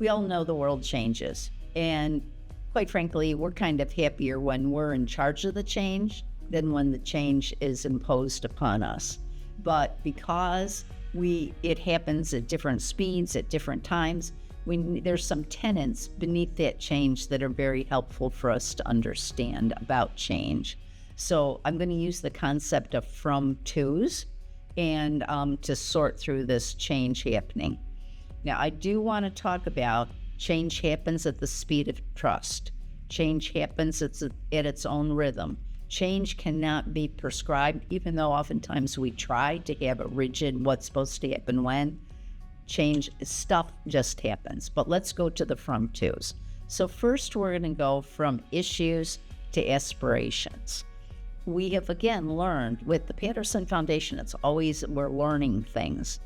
We all know the world changes. And quite frankly, we're kind of happier when we're in charge of the change than when the change is imposed upon us. But because it happens at different speeds, at different times, there's some tenets beneath that change that are very helpful for us to understand about change. So I'm going to use the concept of from twos and to sort through this change happening. Now, I do want to talk about change happens at the speed of trust. Change happens at its own rhythm. Change cannot be prescribed, even though oftentimes we try to have a rigid what's supposed to happen when. Change stuff just happens. But let's go to the from twos. So first we're going to go from issues to aspirations. We have again learned with the Patterson Foundation, it's always we're learning things.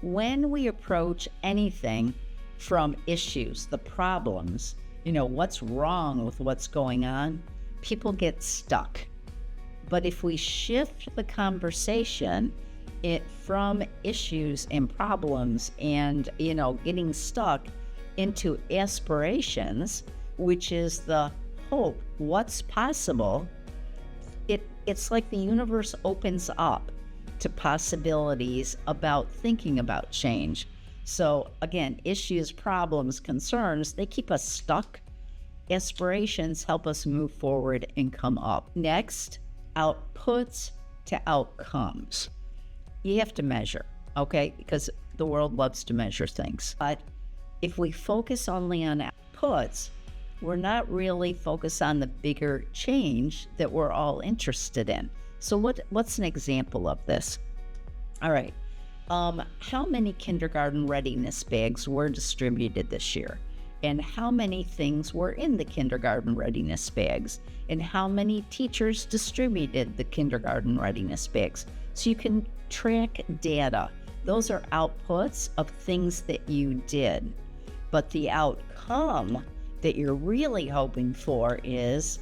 When we approach anything from issues, the problems, what's wrong with what's going on, people get stuck. But if we shift the conversation from issues and problems and, getting stuck into aspirations, which is the hope, what's possible, it's like the universe opens up to possibilities about thinking about change. So again, issues, problems, concerns, they keep us stuck. Aspirations help us move forward and come up. Next, outputs to outcomes. You have to measure, okay? Because the world loves to measure things. But if we focus only on outputs, we're not really focused on the bigger change that we're all interested in. So what's an example of this? All right. How many kindergarten readiness bags were distributed this year? And how many things were in the kindergarten readiness bags? And how many teachers distributed the kindergarten readiness bags? So you can track data. Those are outputs of things that you did. But the outcome that you're really hoping for is,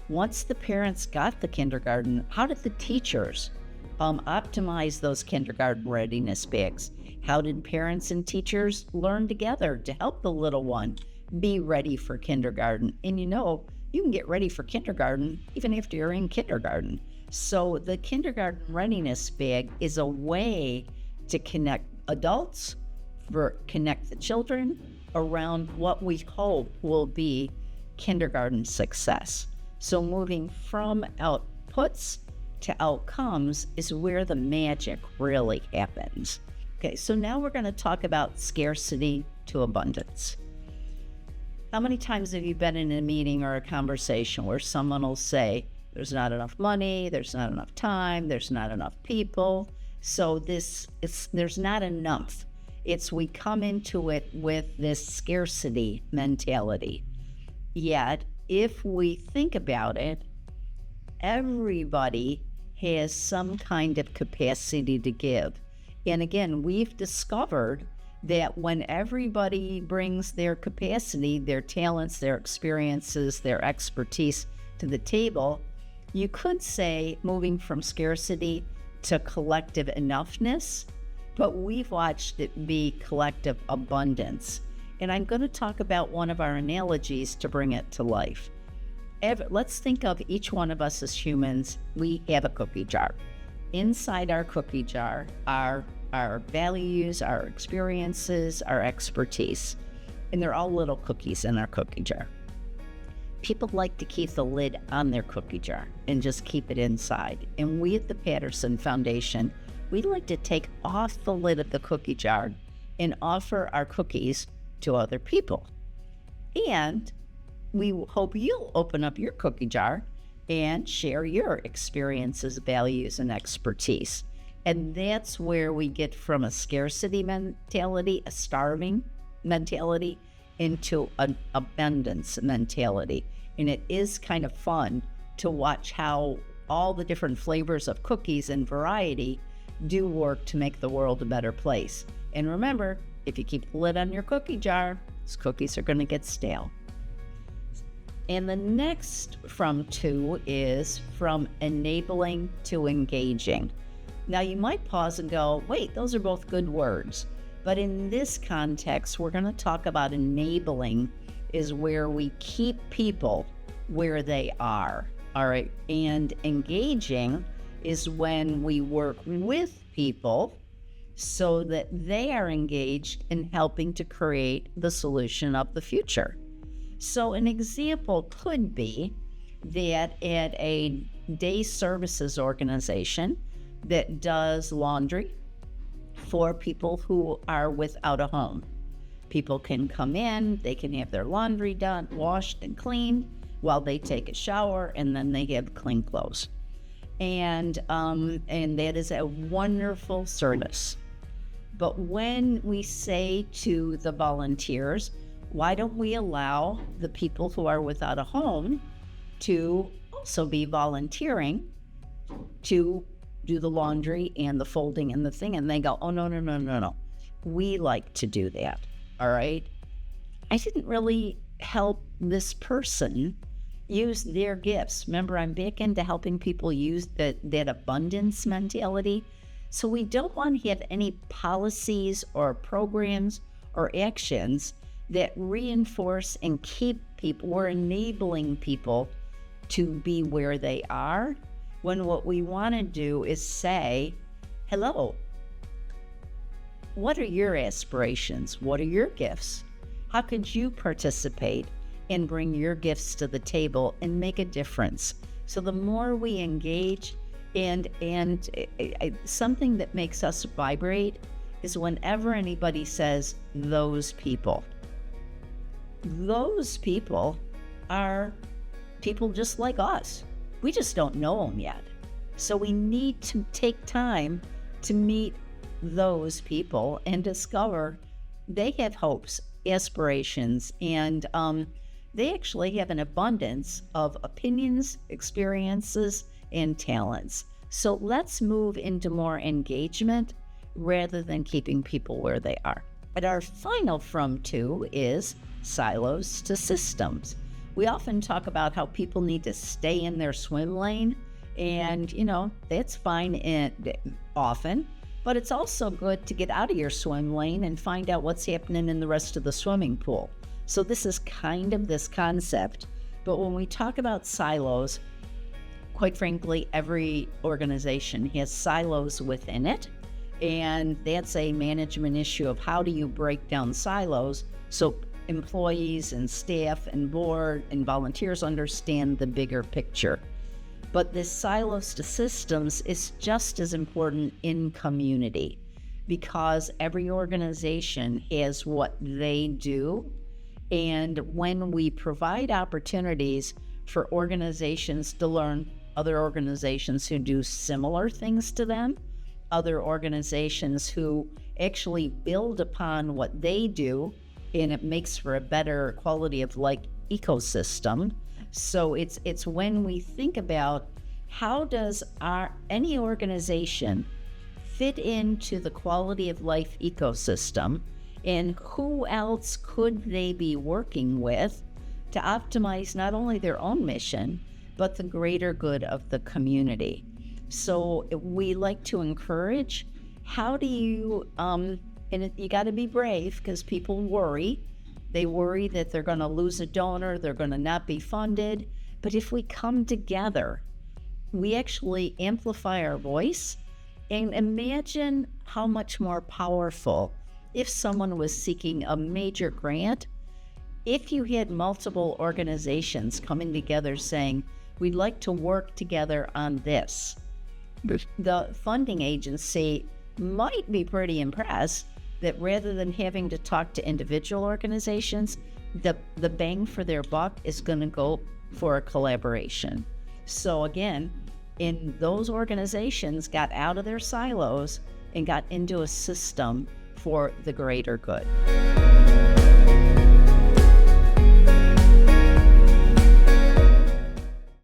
once the parents got the kindergarten, how did the teachers optimize those kindergarten readiness bags? How did parents and teachers learn together to help the little one be ready for kindergarten? And you can get ready for kindergarten even after you're in kindergarten. So the kindergarten readiness bag is a way to connect adults, connect the children around what we hope will be kindergarten success. So moving from outputs to outcomes is where the magic really happens. Okay, so now we're going to talk about scarcity to abundance. How many times have you been in a meeting or a conversation where someone will say, there's not enough money, there's not enough time, there's not enough people, so there's not enough. We come into it with this scarcity mentality. Yet, if we think about it, everybody has some kind of capacity to give. And again, we've discovered that when everybody brings their capacity, their talents, their experiences, their expertise to the table, you could say moving from scarcity to collective enoughness, but we've watched it be collective abundance. And I'm going to talk about one of our analogies to bring it to life. Let's think of each one of us as humans. We have a cookie jar. Inside our cookie jar are our values, our experiences, our expertise. And they're all little cookies in our cookie jar. People like to keep the lid on their cookie jar and just keep it inside. And we at the Patterson Foundation, we like to take off the lid of the cookie jar and offer our cookies to other people. And we hope you'll open up your cookie jar and share your experiences, values, and expertise. And that's where we get from a scarcity mentality, a starving mentality, into an abundance mentality. And it is kind of fun to watch how all the different flavors of cookies and variety do work to make the world a better place. And remember, if you keep the lid on your cookie jar, those cookies are going to get stale. And the next from to is from enabling to engaging. Now you might pause and go, wait, those are both good words. But in this context, we're going to talk about enabling is where we keep people where they are. All right. And engaging is when we work with people so that they are engaged in helping to create the solution of the future. So an example could be that at a day services organization that does laundry for people who are without a home. People can come in, they can have their laundry done, washed and cleaned while they take a shower, and then they have clean clothes. And that is a wonderful service. But when we say to the volunteers, why don't we allow the people who are without a home to also be volunteering to do the laundry and the folding and the thing? And they go, oh, no. We like to do that. All right. I didn't really help this person use their gifts. Remember, I'm back into helping people use that abundance mentality. So we don't want to have any policies or programs or actions that reinforce and keep people or enabling people to be where they are, when what we want to do is say, hello, what are your aspirations? What are your gifts? How could you participate and bring your gifts to the table and make a difference? So the more we engage, and something that makes us vibrate is whenever anybody says those people. Those people are people just like us. We just don't know them yet. So we need to take time to meet those people and discover they have hopes, aspirations, and they actually have an abundance of opinions, experiences, and talents. So let's move into more engagement rather than keeping people where they are. But our final from two is silos to systems. We often talk about how people need to stay in their swim lane, and that's fine often, but it's also good to get out of your swim lane and find out what's happening in the rest of the swimming pool. So this is kind of this concept, but when we talk about silos, quite frankly, every organization has silos within it, and that's a management issue of how do you break down silos so employees and staff and board and volunteers understand the bigger picture. But this silos to systems is just as important in community, because every organization has what they do. And when we provide opportunities for organizations to learn other organizations who do similar things to them, other organizations who actually build upon what they do, and it makes for a better quality of life ecosystem. So it's when we think about how does any organization fit into the quality of life ecosystem, and who else could they be working with to optimize not only their own mission, but the greater good of the community. So we like to encourage, how do you, and you got to be brave, because people worry. They worry that they're going to lose a donor, they're going to not be funded. But if we come together, we actually amplify our voice. And imagine how much more powerful if someone was seeking a major grant, if you had multiple organizations coming together saying, we'd like to work together on this. The funding agency might be pretty impressed that rather than having to talk to individual organizations, the bang for their buck is going to go for a collaboration. So again, in those organizations got out of their silos and got into a system for the greater good.